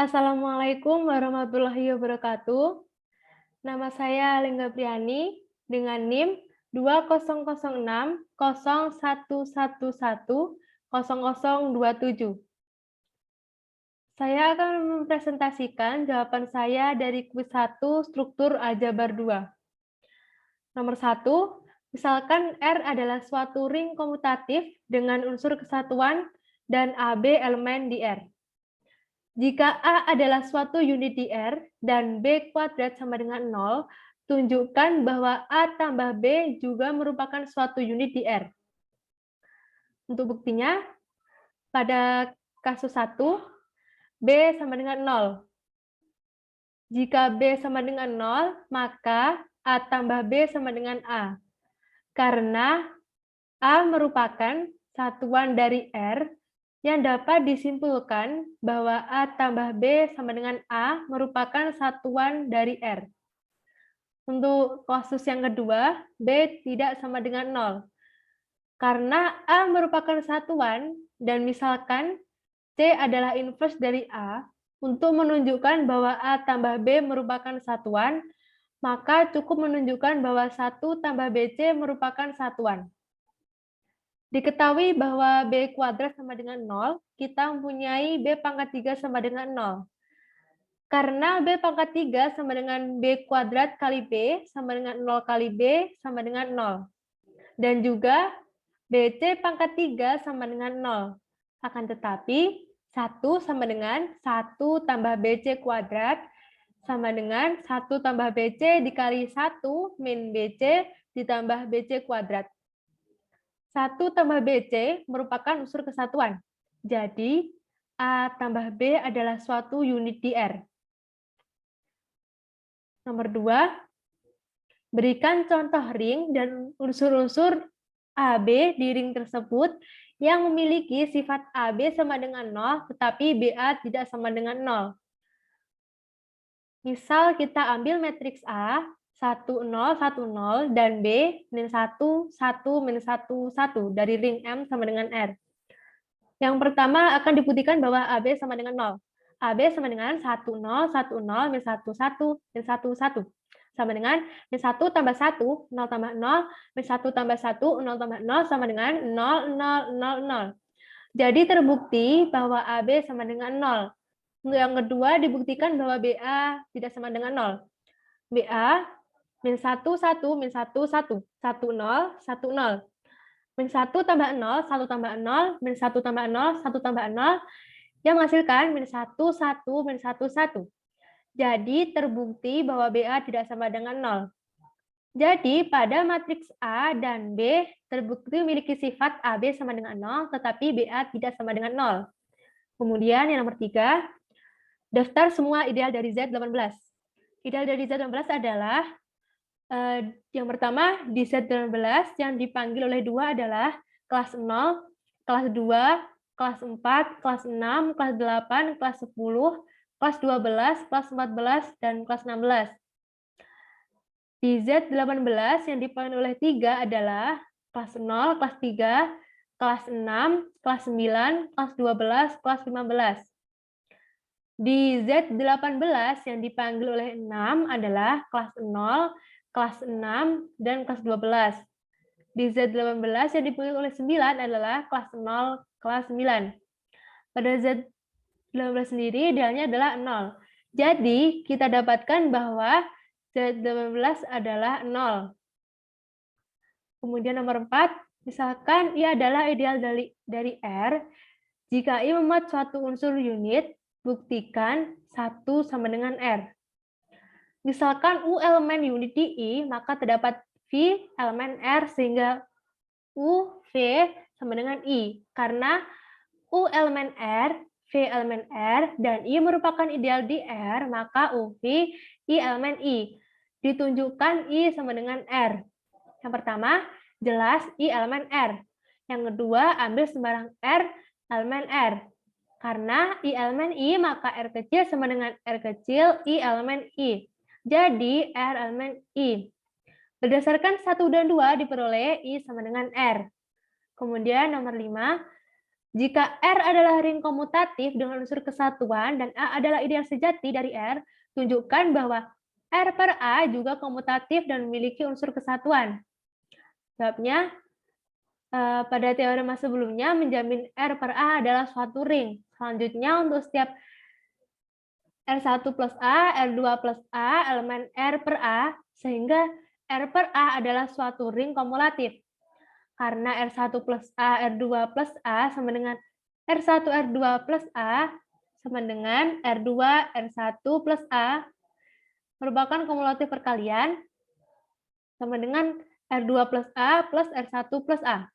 Assalamualaikum warahmatullahi wabarakatuh. Nama saya Lengga Priani dengan NIM 200601110027. Saya akan mempresentasikan jawaban saya dari kuis 1 struktur aljabar 2. Nomor 1, misalkan R adalah suatu ring komutatif dengan unsur kesatuan dan AB elemen di R. Jika A adalah suatu unit di R dan B kuadrat sama dengan 0, tunjukkan bahwa A tambah B juga merupakan suatu unit di R. Untuk buktinya, pada kasus 1, B sama dengan 0. Jika B sama dengan 0, maka A tambah B sama dengan A. Karena A merupakan satuan dari R, yang dapat disimpulkan bahwa A tambah B sama dengan A merupakan satuan dari R. Untuk kasus yang kedua, B tidak sama dengan 0. Karena A merupakan satuan, dan misalkan C adalah inverse dari A, untuk menunjukkan bahwa A tambah B merupakan satuan, maka cukup menunjukkan bahwa 1 tambah BC merupakan satuan. Diketahui bahwa B kuadrat sama dengan 0, kita mempunyai B pangkat 3 sama dengan 0. Karena B pangkat 3 sama dengan B kuadrat kali B sama dengan 0 kali B sama dengan 0. Dan juga BC pangkat 3 sama dengan 0. Akan tetapi 1 sama dengan 1 tambah BC kuadrat sama dengan 1 tambah BC dikali 1 min BC ditambah BC kuadrat. 1 tambah BC merupakan unsur kesatuan. Jadi, A tambah B adalah suatu unit di R. Nomor 2, berikan contoh ring dan unsur-unsur AB di ring tersebut yang memiliki sifat AB sama dengan 0, tetapi BA tidak sama dengan 0. Misal kita ambil matriks A, 1, 0, 1, 0, dan B, min 1, 1, min 1, 1, dari ring M sama dengan R. Yang pertama akan dibuktikan bahwa AB sama dengan 0. AB sama dengan 1, 0, 1, 0, min 1, 1, min 1, 1. Sama dengan min 1 tambah 1, 0 tambah 0, min 1 tambah 1, 0 tambah 0, sama dengan 0, 0, 0, 0. Jadi terbukti bahwa AB sama dengan 0. Untuk yang kedua dibuktikan bahwa BA tidak sama dengan 0. BA min 1, 1, min 1, 1, 1, 0, 1, 0. Min 1 tambah 0, 1 tambah 0, min 1 tambah 0, 1 tambah 0, yang menghasilkan min 1, 1, min 1, 1. Jadi terbukti bahwa BA tidak sama dengan 0. Jadi pada matriks A dan B terbukti memiliki sifat AB sama dengan 0, tetapi BA tidak sama dengan 0. Kemudian yang nomor 3, daftar semua ideal dari Z18. Ideal dari Z18 adalah yang pertama di Z18 yang dipanggil oleh 2 adalah kelas 0, kelas 2, kelas 4, kelas 6, kelas 8, kelas 10, kelas 12, kelas 14, dan kelas 16. Di Z18 yang dipanggil oleh 3 adalah kelas 0, kelas 3, kelas 6, kelas 9, kelas 12, kelas 15. Di Z18 yang dipanggil oleh 6 adalah kelas 0, kelas 6, dan kelas 12. Di Z18 yang dipanggil oleh 9 adalah kelas 0, kelas 9. Pada Z18 sendiri idealnya adalah 0. Jadi kita dapatkan bahwa Z18 adalah 0. Kemudian nomor 4, misalkan I adalah ideal dari R, jika I memuat suatu unsur unit, buktikan 1 sama dengan R. Misalkan U elemen unit di I, maka terdapat V elemen R sehingga U, V sama dengan I. Karena U elemen R, V elemen R, dan I merupakan ideal di R, maka U, V, I elemen I. Ditunjukkan I sama dengan R. Yang pertama, jelas I elemen R. Yang kedua, ambil sembarang R elemen R. Karena I elemen I, maka R kecil sama dengan R kecil I elemen I. Jadi, R elemen I. Berdasarkan 1 dan 2 diperoleh I sama dengan R. Kemudian nomor 5, Jika R adalah ring komutatif dengan unsur kesatuan dan A adalah ideal sejati dari R, tunjukkan bahwa R per A juga komutatif dan memiliki unsur kesatuan. Jawabnya, pada teorema sebelumnya menjamin R per A adalah suatu ring. Selanjutnya untuk setiap R1 plus A, R2 plus A, elemen R per A, sehingga R per A adalah suatu ring kumulatif. Karena R1 plus A, R2 plus A sama dengan R1, R2 plus A sama dengan R2, R1 plus A merupakan kumulatif perkalian sama dengan R2 plus A plus R1 plus A.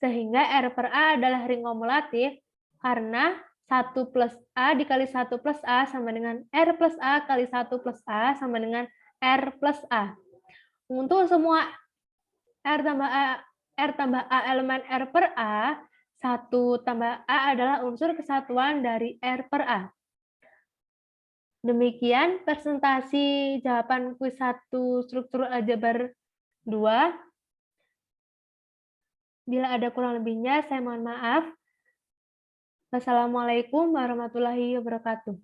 Sehingga R per A adalah ring kumulatif karena 1 plus A dikali 1 plus A sama dengan R plus A kali 1 plus A sama dengan R plus A. Untuk semua R tambah A elemen R per A, 1 tambah A adalah unsur kesatuan dari R per A. Demikian presentasi jawaban kuis 1 struktur aljabar 2. Bila ada kurang lebihnya, saya mohon maaf. Wassalamualaikum warahmatullahi wabarakatuh.